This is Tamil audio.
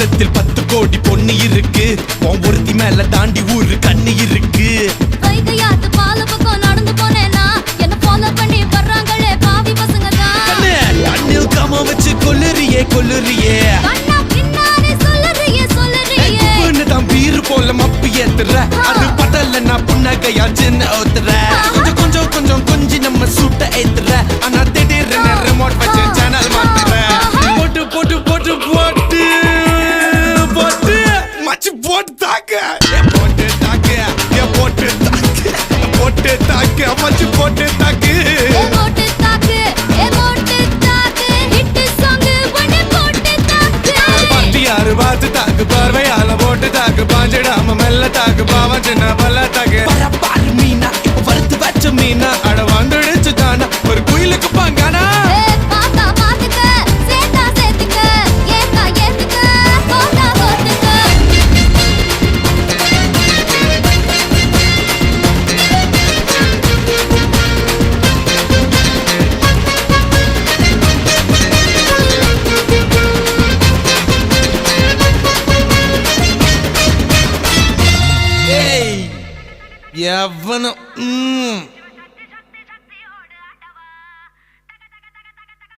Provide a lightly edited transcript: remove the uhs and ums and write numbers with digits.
ஓரத்தில் 10 கோடி பொண்ணு இருக்கு, உன் ஒருத்தி மேல தாண்டி ஊரு கண்ணு இருக்கு. வைகையாத்து பால பக்கம் நடந்து போனேனா என்ன ஃபாலோ பண்ணி வர்றாங்களே பாவி பசங்க தான். கண்ணில் காம வச்சு கொல்லுறியே கொல்லுறியே, கண்ணா பின்னாடி சொல்லறியே தான் பீரு போல மப்பு ஏத்துற, அது படல நான் புன்னகையா சின்ன ஓத்துற. கொஞ்சம் கொஞ்சம் கொஞ்சம் கொஞ்சி நம்ம சூட்ட ஏத்துற, ஆனா திடீர்னு ரிமோட் வச்சு சேனல் மாத்துற. போட்டு போட்டு போட்டு போட்டு போட்டு மச்சு போட்டு தாக்க, போட்டு தாக்க, போட்டு தாக்க, போட்டு தாக்க, மச்சு போட்டு தாக்கு. யாரு பார்த்து தாக்கு, பார்வையால போட்டு தாக்கு, பாஞ்சிடாம மெல்ல தாக்கு, பாவம் சின்ன பல்ல தாக்கு. பாரு மீனா இப்ப வறுத்து வச்ச மீனா, அட வந்துடுச்சு தானா ஒரு குயிலுக்கு பாங்கானா. எவனும்